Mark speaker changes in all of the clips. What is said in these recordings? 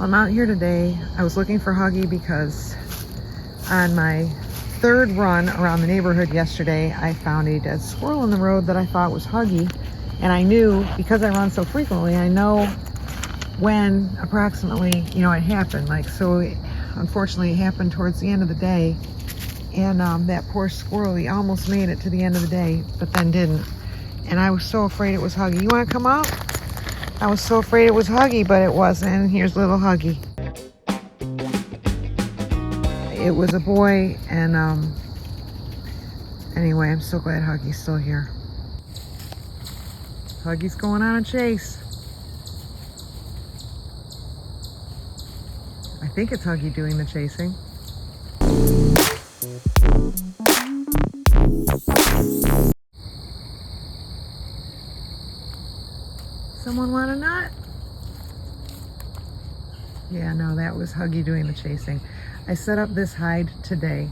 Speaker 1: Well, I'm out here today. I was looking for Huggy because on my third run around the neighborhood yesterday, I found a dead squirrel in the road that I thought was Huggy. And I knew, because I run so frequently, I know when approximately, it happened. Unfortunately, it happened towards the end of the day. And that poor squirrel, he almost made it to the end of the day, but then didn't. And I was so afraid it was Huggy. You want to come up? I was so afraid it was Huggy, but it wasn't. Here's little Huggy. It was a boy, and anyway, I'm so glad Huggy's still here. Huggy's going on a chase. I think it's Huggy doing the chasing. Someone want a nut? Yeah, no, that was Huggy doing the chasing. I set up this hide today.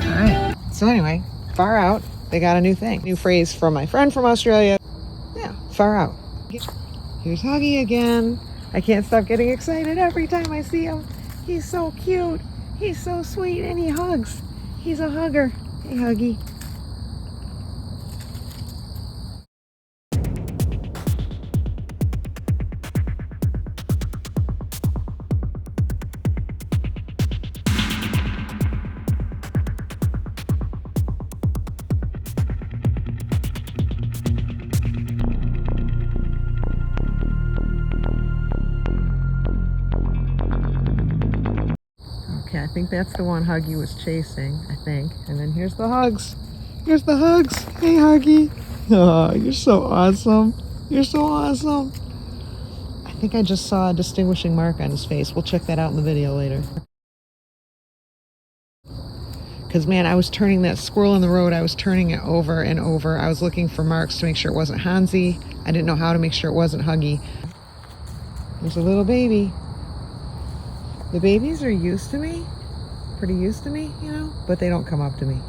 Speaker 1: Alright, so anyway, far out, they got a new thing. New phrase from my friend from Australia. Yeah, far out. Here's Huggy again. I can't stop getting excited every time I see him. He's so cute. He's so sweet, and he hugs. He's a hugger. Hey, Huggy. Okay, I think that's the one Huggy was chasing, I think. And then here's the hugs. Here's the hugs. Hey, Huggy. Oh, you're so awesome. You're so awesome. I think I just saw a distinguishing mark on his face. We'll check that out in the video later. Because, man, I was turning that squirrel in the road. I was turning it over and over. I was looking for marks to make sure it wasn't Hansi. I didn't know how to make sure it wasn't Huggy. There's a little baby. The babies are used to me, pretty used to me, but they don't come up to me.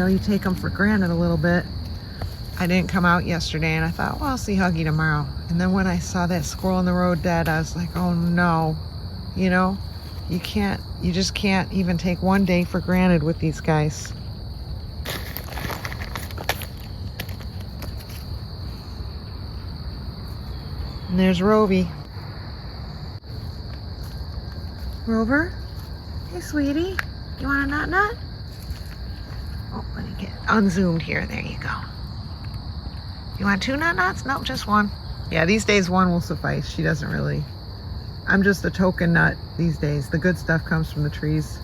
Speaker 1: You take them for granted a little bit. I didn't come out yesterday, and I thought, well, I'll see Huggy tomorrow. And then when I saw that squirrel in the road dead, I was like, oh no. You just can't even take one day for granted with these guys. And there's Roby. Rover? Hey, sweetie. You want a nut? Oh, let me get unzoomed here. There you go. You want 2 nuts? Nope, just 1. Yeah, these days 1 will suffice. She doesn't really... I'm just a token nut these days. The good stuff comes from the trees.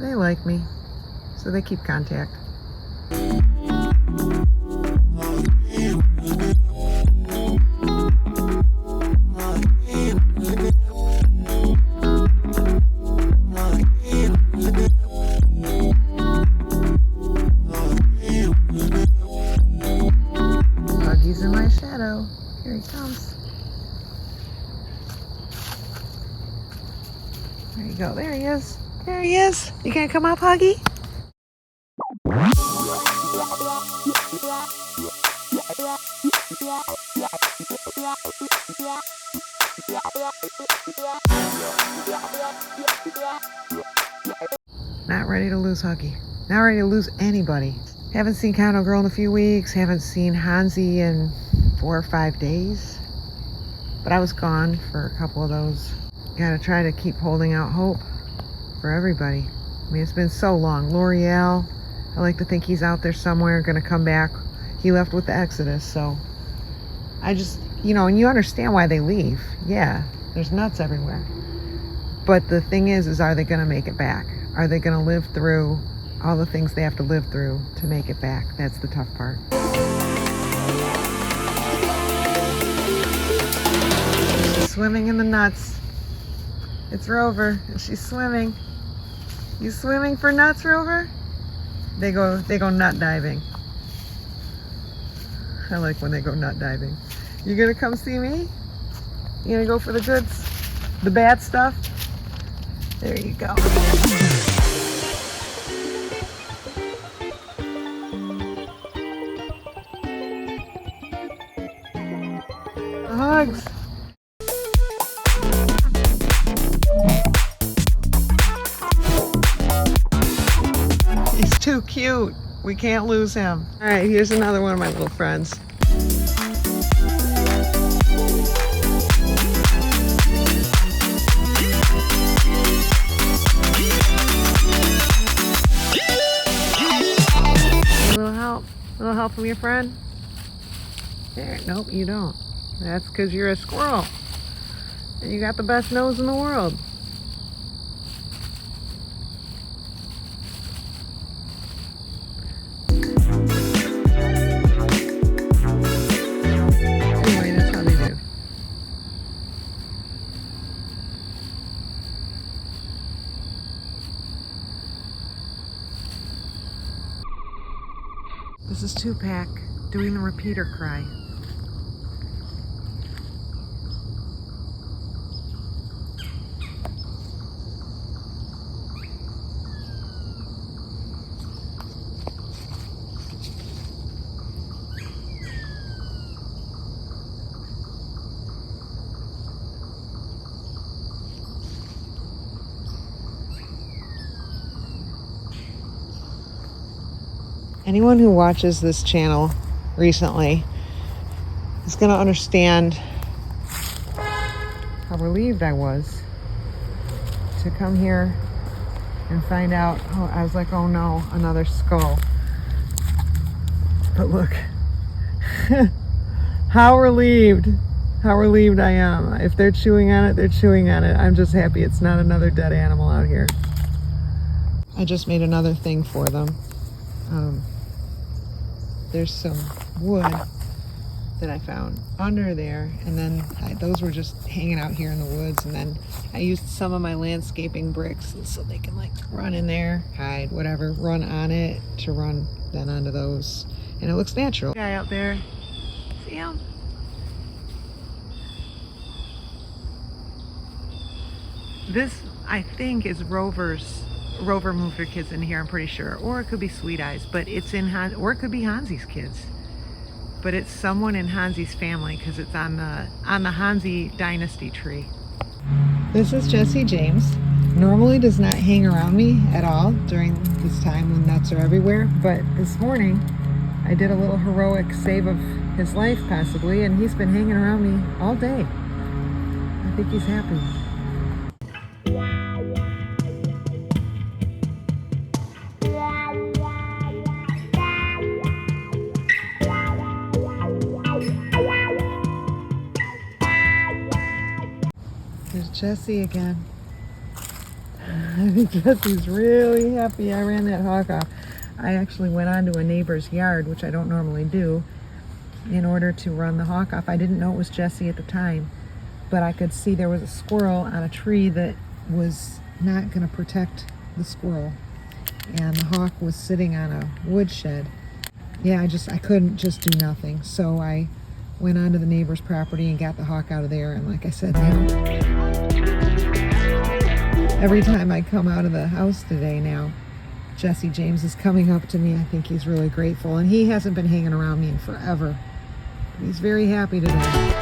Speaker 1: They like me, so they keep contact. Huggy's in my shadow. Here he comes. There you go. There he is. There he is. You gonna come up, Huggy? Not ready to lose Huggy. Not ready to lose anybody. Haven't seen Condo Girl in a few weeks. Haven't seen Hansi in 4 or 5 days. But I was gone for a couple of those. Gotta try to keep holding out hope for everybody. I mean, it's been so long. L'Oreal, I like to think he's out there somewhere, gonna come back. He left with the Exodus, so I just, you know, and you understand why they leave. Yeah, there's nuts everywhere. But the thing is are they gonna make it back? Are they gonna live through all the things they have to live through to make it back? That's the tough part. She's swimming in the nuts. It's Rover, and she's swimming. You swimming for nuts, Rover? They go nut diving. I like when they go nut diving. You gonna come see me? You gonna go for the goods? The bad stuff? There you go. Hugs. He's too cute. We can't lose him. All right, here's another one of my little friends. A little help from your friend? There, nope, you don't. That's because you're a squirrel. And you got the best nose in the world. Anyway, that's how they do. This is Two-Pack doing the repeater cry. Anyone who watches this channel recently is going to understand how relieved I was to come here and find out. Oh, I was like, oh no, another skull. But look, how relieved I am. If they're chewing on it, they're chewing on it. I'm just happy it's not another dead animal out here. I just made another thing for them. There's some wood that I found under there, and then those were just hanging out here in the woods, and then I used some of my landscaping bricks so they can like run in there, hide, whatever, run on it to run then onto those, and it looks natural. Guy out there, see him? This, I think, is Rover's. Rover moved her kids in here, I'm pretty sure, or it could be Sweet Eyes, but it's in or it could be Hansi's kids, but it's someone in Hansi's family because it's on the Hansi dynasty tree. This is Jesse James. Normally does not hang around me at all during this time when nuts are everywhere, but this morning I did a little heroic save of his life possibly, and he's been hanging around me all day. I think he's happy. There's Jesse again. I think Jesse's really happy I ran that hawk off. I actually went onto a neighbor's yard, which I don't normally do, in order to run the hawk off. I didn't know it was Jesse at the time, but I could see there was a squirrel on a tree that was not going to protect the squirrel, and the hawk was sitting on a woodshed. Yeah, I couldn't just do nothing, so I went onto the neighbor's property and got the hawk out of there. And like I said, every time I come out of the house today now, Jesse James is coming up to me. I think he's really grateful, and he hasn't been hanging around me in forever. He's very happy today.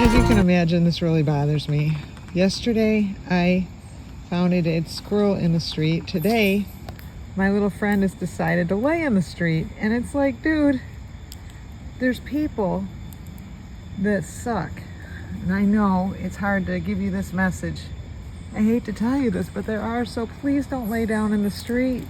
Speaker 1: As you can imagine, this really bothers me. Yesterday, I found a dead squirrel in the street. Today, my little friend has decided to lay in the street. And it's like, dude, there's people that suck. And I know it's hard to give you this message. I hate to tell you this, but there are, so please don't lay down in the street.